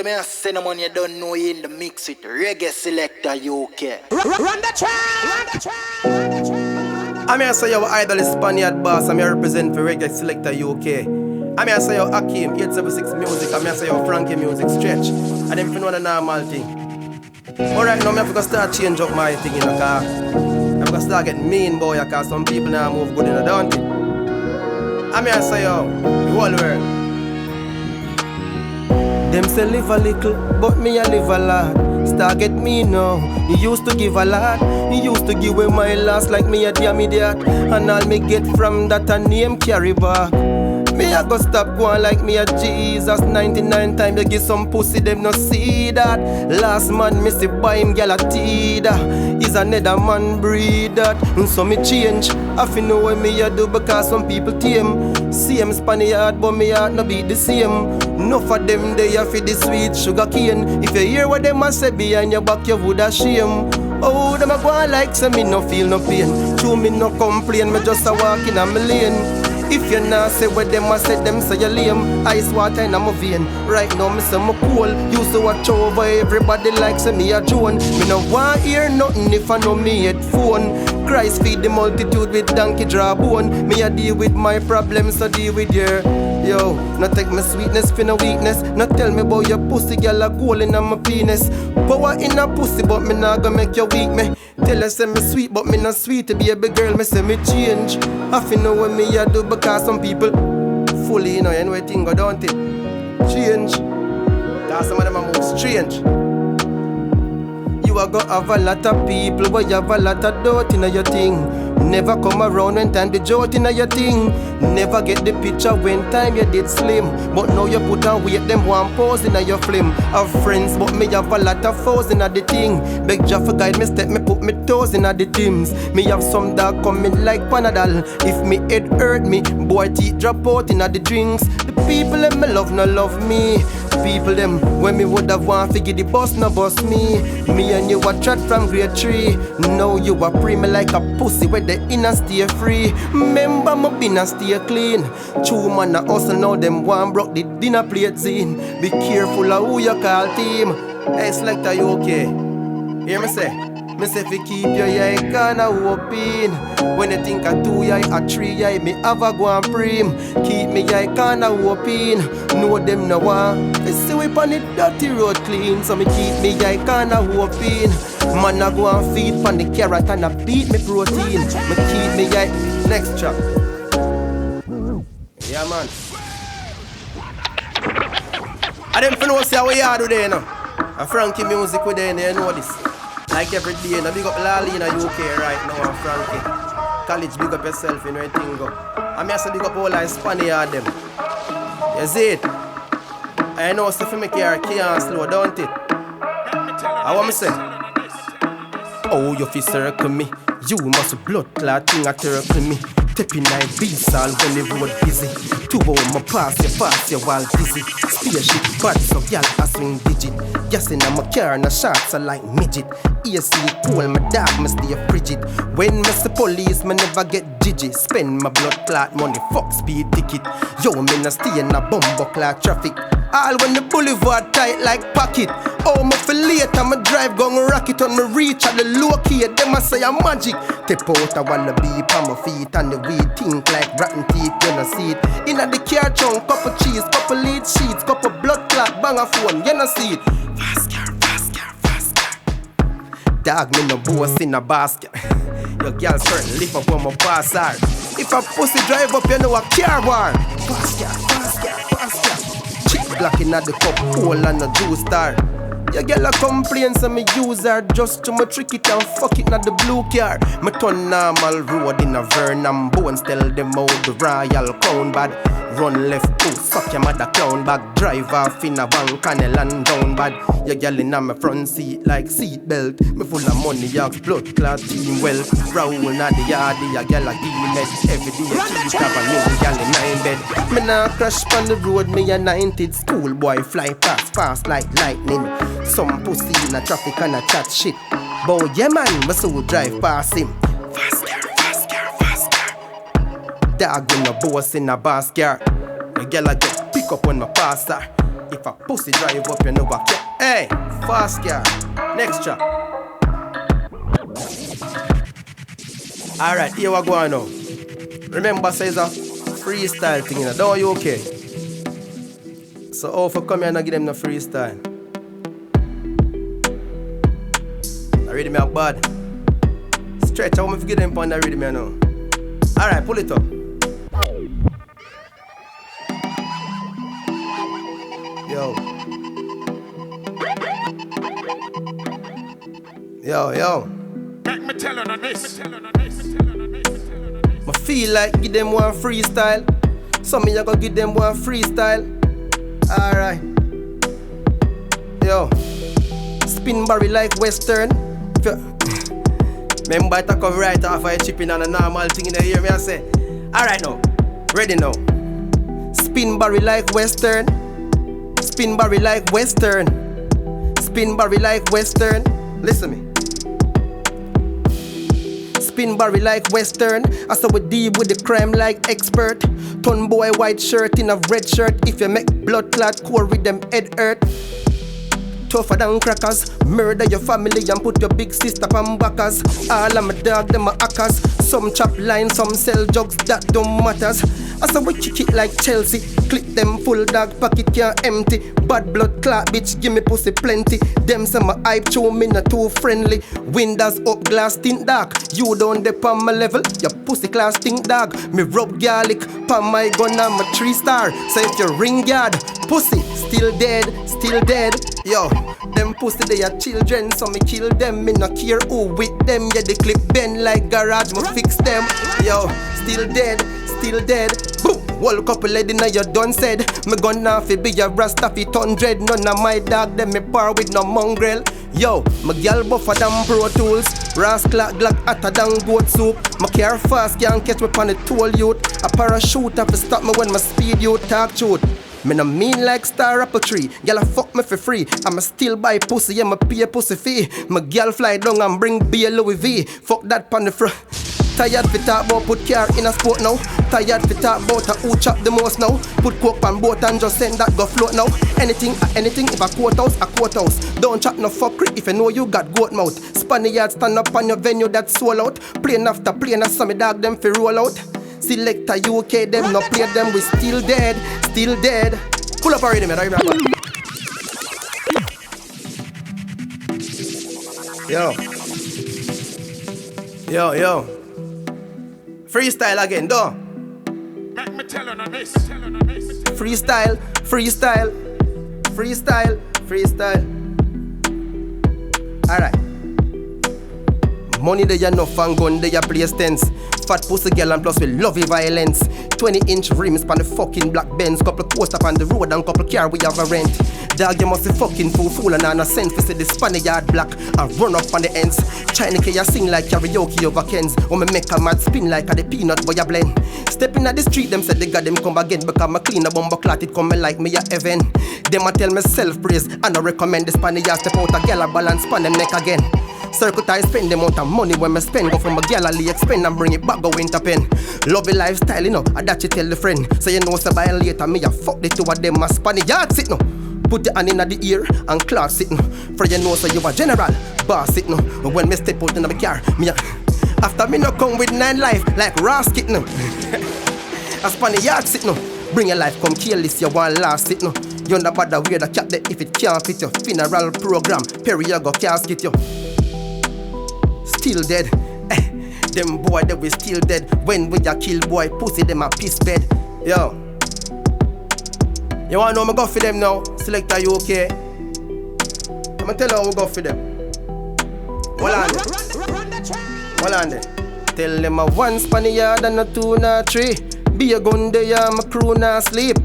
Yeah, me a cinnamon, you don't know you in the mix with Reggae Selecta UK. Run the track! Run the track! Run the track! I'm here to say your Hydal Spaniard Barz. I'm here represent for Reggae Selecta UK. I'm here to say your Hakim 876 music. I'm here to say your Frankie music stretch. And them know the normal thing. Alright, now I'm have to start change up my thing in the car. I'm going to start getting mean, boy, because some people now move good in the don't it? I'm here to say yo, the whole world. Them say live a little, but me a live a lot. Start get me now. You used to give a lot. You used to give away my last like me a damn idiot. And all me get from that a name carry back. Me a go stop going like me a Jesus. 99 times you give some pussy, them no see that. Last man me see buy him gal a tida. Is another man breed that. And so me change. I feel know what me a do because some people tame. Same Spaniard but me heart no be the same. Enough of them they a feed the sweet sugar cane. If you hear what them a say behind your back you woulda shame. Oh, them a go on like say me no feel no pain. True me no complain, me just a walk in a me lane. If you not say what them a say, them say you lame. Ice water in my vein. Right now me say me cool. Used to watch over everybody like say me a Joan. Me no want hear nothing if I know me headphone. Christ feed the multitude with donkey draw bone. Me a deal with my problems, so deal with your. Yo, not take my sweetness for no weakness. Not tell me about your pussy, girl a goal in my penis. Power in a pussy, but me not gonna make you weak me. Tell her say me sweet, but me not sweet. Baby girl, me say me change. I feel know what me a do because some people fully, you know, anyway thing go don't it? Change. Cause some of them are move strange. You a go have a lot of people, but you have a lot of doubt in your thing. Never come around when time the jolt in your thing. Never get the picture when time you did slim. But now you put on weight, them one pose in your film. Have friends, but me have a lot of foes in the thing. Beg Jah for guide me step, me put me toes in the teams. Me have some dog coming like Panadol. If me head hurt me, boy teeth drop out in the drinks. The people them me love no love me. People them when me would have want figure the boss no boss me. Me and you a chat from grade 3. Now you a pre me like a pussy where the inner stay free. Remember me bin a stay clean. True man a hustle now them one broke the dinner plate scene. Be careful of who you call team. Hey Selecta UK, hear me say? Me say fi keep your eye kinda open. When you think a 2 eye, a 3 eye, me have a go and prim. Keep me eye kinda open. Know them no one. They see we on the dirty road clean, so me keep me eye kinda open. Man a go and feed pon the carrot and a beat me protein. Me keep me eye. Next track. Yeah man. I dem fi know say how we are today now. A Frankie music with them, you know this. Like every day, now big up Lali in the UK right now, and Frankie. College, big up yourself, you know everything go. I'm here to big up all like Spaniard them. You see it? I know stuff make your can't slow, don't it? I want me say. Oh, you feel circle me. You must blood clot thing a circle me. Tapping like beats all when the road busy. 2 hours my pass you while dizzy. Spaceship bad so y'all a swing digit. Gas in my car and the shots are like midget. AC cool, my dog me stay frigid. When me see police, me never get jiggy. Spend my blood clot money, fuck speed ticket. Yo, me nah stay in a bumbo clot traffic. All when the boulevard tight like pocket. Oh, me feel later, me drive gon' rocket on me reach at the low key. Them a say I'm magic. Tip out, I wanna be on my feet and the weed think like rotten teeth, you know see it. Inna the car trunk, couple cheese, couple lead sheets, couple blood clot, bang a phone, you know see it. Fast car. Dog me no boss in a basket. Your girl certain lift up on my pass her. If a pussy drive up, you know a car war. Fast car. Chick black inna the cup, hole and a juice star. Your girl a complain so me use her just to me trick it and fuck it na the blue car. Me turn normal road in a Vernon Bones. Tell them how the Royal Crown bad. Run left too, suck your mother clown bag. Drive off in a van canal and down bad. Your girl in a my front seat like seat belt. Me full of money, yogs, blood clot, team wealth. Roll na the yard, your girl a give me med. Every day she have a new girl in 9 bed. Me nah crash on the road, me a 90s schoolboy fly fast like lightning. Some pussy in a traffic and a chat shit. But yeah man, me so drive past him. Fast car. Dog in a boss in a bass car. The girl a get pick up on my passer. If a pussy drive up, you know back. Hey, fast car. Next track. Alright, here we go now. Remember, says a freestyle thing, you know. Don't you okay? So, how for come here and give them the freestyle? I read me up bad. Stretch, I want me to get them on the rhythm now. Alright, pull it up. Yo. Yo. Make me tell on this. I feel like give them one freestyle. So me I gonna give them one freestyle. Alright. Yo. Spin barry like Western. Remember I come right off of chipping on a normal thing in the ear me I say. Alright now. Ready now. Spin barry like Western. Spin barry like Western. Spin barry like Western. Listen me. Spin barry like Western. I saw we deal with the crime like expert. Ton boy white shirt in a red shirt. If you make blood clot core with them head hurt. Tougher than crackers. Murder your family and put your big sister on backers. All of my dog them are hackers. Some chop lines, some sell jugs, that don't matters. I saw we kick it like Chelsea. Clip them full dog pocket can't empty. Bad blood clot bitch give me pussy plenty. Them say my hype show me not too friendly. Windows up glass tint dark. You don't dep on my level. Your pussy class stink dog. Me rub garlic pan my gun and my 3-star. So if you ring yard, pussy still dead. Yo, them pussy they are children, so me kill them. Me no care who with them. Yeah, the clip bend like garage, me fix them. Yo, still dead. Boom, whole couple lady now you done said. Me gonna fi be a rasta fi 100. None of my dog them me par with no mongrel. Yo, my gal buffer than Pro Tools. Rascal Glock hotter than goat soup. My car fast can't catch me on the toll youth. A parachute have to stop me when my speed you talk truth. Me no mean like star apple tree. Gyal a fuck me for free. I'ma still buy pussy, yeah, me pay a pussy fee. My gyal fly down and bring beer Louis V. Fuck that pon the front. Tired fi talk about put car in a sport now. Tired fi talk about who chop the most now. Put coke on boat and just send that go float now. Anything, if a courthouse, a courthouse. Don't chat no fuckery if you know you got goat mouth. Spaniard stand up on your venue that's sold out. Plane after plane, I saw me dog them fi roll out. Selecta UK, them no play them, we still dead. Pull up already, man. Yo. Freestyle again, though. Make me tell on this. Freestyle. Alright. Money they enough and gun they play tense. Fat pussy girl and plus we love it violence. 20-inch rims pan the fucking black Benz. Couple coast up on the road and couple car we have a rent. Dog you must be fucking fool and no sense. We see the Spaniard black and run up on the ends. China K sing like karaoke over Kens. Or me make a mad spin like a the peanut boy a blend. Stepping at the street them said they got them come again. Because my clean a bumper clot it come like me a heaven. Them a tell me self praise and I recommend the Spaniard step out a girl a balance span them neck again. Circle tie spend the amount of money when me spend. Go from a gallery expend and bring it back go winter pen. Love the lifestyle, you know, I that you tell the friend. So you know, so by later me a fuck the two of them a Spaniard sit no. Put the hand in the ear and cloud sit no. For you know, so you a general boss sit no. When me step out in the car, me a after me no come with 9 life like Ross kit no. A Spaniard sit no. Bring your life come kill this you one last sit no. You not bother wear the cap there if it can't fit your funeral program. Perry you go casket you. Still dead. Them boy they we still dead. When we a kill boy pussy them a piss bed. Yo. You wanna know me go for them now? Selecta UK. I'ma tell you how we go for them. Hold on there. Tell them a 1 Spaniard and a 2 nor 3. Be a gun there my crew nah sleep.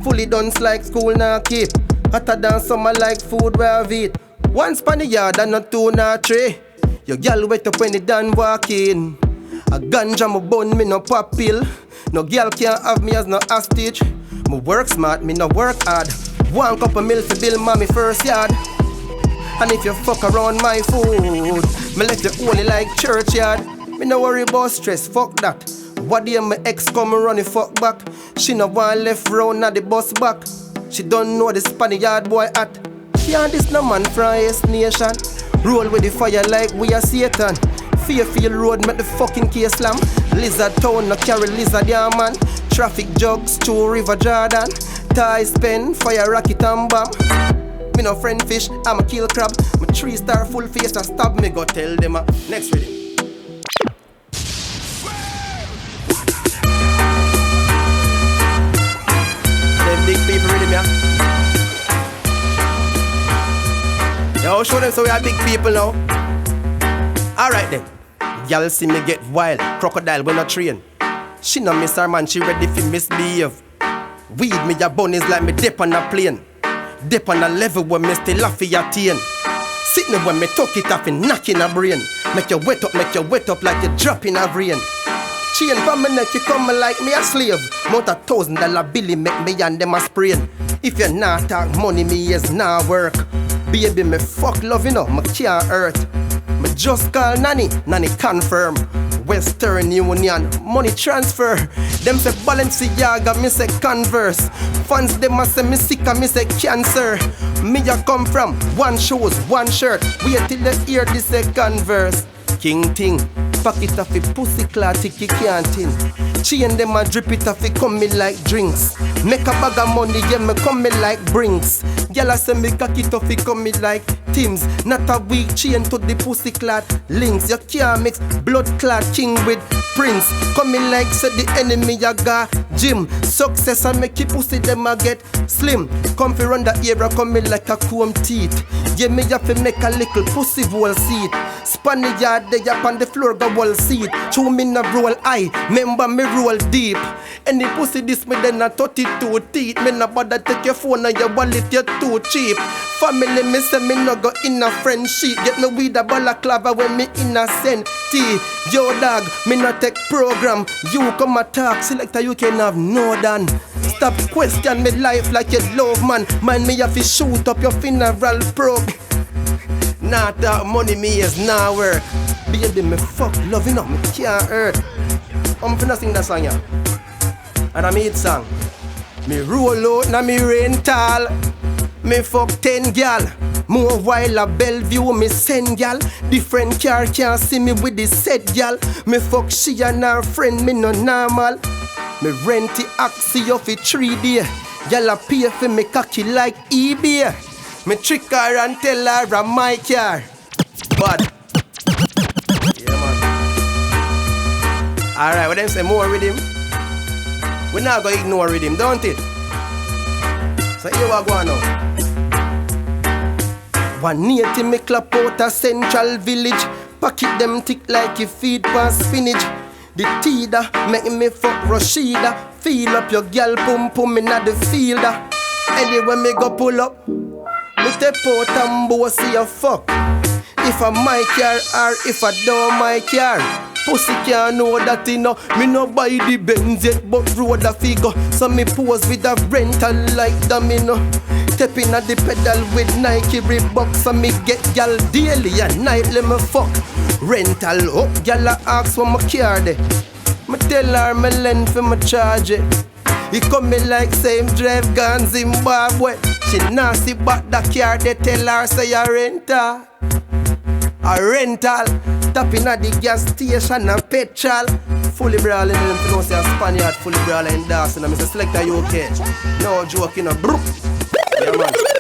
Fully done like school nah keep. Hotter than summer like food where I eat. 1 Spaniard and a 2 nor 3. Your girl wet up when it done walking. A ganja my bun, me no pop pill. No girl can't have me as no hostage. Me work smart, me no work hard. 1 cup of milk to build mommy first yard. And if you fuck around my food, me let you holy like churchyard. Me no worry about stress, fuck that. What day my ex come run the fuck back. She no want left round at the bus back. She don't know the Spaniard boy at. Can't this no man from S Nation. Roll with the fire like we are Satan. Fairfield Road make the fucking case slam. Lizard Town no carry lizard, yeah man. Traffic jugs to River Jordan. Ties pen, fire rocket and bomb. Me no friend fish, I'm a kill crab. My 3-star full face a stab me, go tell them next reading. Them big people reading me. Yo, show them so we are big people now. Alright then. Y'all see me get wild. Crocodile when I train. She no miss her man, she ready for misbehave. Weed me a bun is like me dip on a plane. Dip on a level where me still laugh for attain. Sitting when me tuck it off and knock in a brain. Make you wet up like you drop in a rain. Chain from my neck, you come like me a slave. Mount $1,000 billy make me and them a sprain. If you not talk money, me is not work. Baby, me fuck love, you know, me can't hurt. Me just call Nanny confirm. Western Union, money transfer. Them say Balenciaga, me say Converse. Fans them a say me sick and me say cancer. Me a come from one shoes, one shirt. Wait till they hear this second verse. King ting, pack it off a pussy clot, you can't tin. Chain them a drip it off, it come me like drinks. Make a bag of money, yeah, me come me like Brinks. Gyal a say me cock it off, it come me like Tim's. Not a weak chain to the pussy clot links. You can't mix blood clot king with Prince. Come me like say the enemy ya got Jim. Success and make you pussy them a get slim. Come fi run the era, come me like a comb teeth. Yeah, me have to make a little pussy wall seat. Spaniard they up on the floor go wall seat. Chew me na roll eye, remember me roll deep. Any pussy this me then a 32 teeth. Me na bother take your phone and your wallet, you're too cheap. Family me say me no go in a friendship. Get me with a balaclava when me innocent tea. Yo dog, me no take program. You come attack, Selecta UK have no done. Stop question me life like you love man. Mind me have to shoot up your funeral probe. Not that money me is not work. Baby me fuck love you know me can't hurt. I'm finna sing that song yeah. And I made song. Me roll out na me rental. Me fuck 10 gal. More while a Bellevue me send gal. Different car can't see me with the set gal. Me fuck she and her friend me no normal. Me rent the Axie off it 3 days. Gal a pay for me cocky like eBay. Me trick her and tell her I'm my car. But yeah man. Alright, what them say more with him? We not gonna ignore with him, don't it? So here we go now. One native me clap out a central village. Pocket them thick like you feed past spinach. The Tida make me fuck Rashida. Feel up your gal pum pum inna the field. Anyway me go pull up. Me take out and bow see a fuck. If I my car or if I don't my car. Pussy can't know that you know. Me no buy the Benz yet but road a figure. So me pose with a rental like domino. Stepping at the pedal with Nike Reebok. So me get gal daily and nightly me fuck. Rental up, gal a ask for my car there. Me tell her me lend for my charge it. He come me like same drive gun Zimbabwe. She nasty but the car they tell her say a rental. A rental. Tapping at the gas station and petrol. Fully brawling in them to say a Spaniard. Fully brawling in Dawson. I'm Selecta UK. No joke, you know. Yeah man.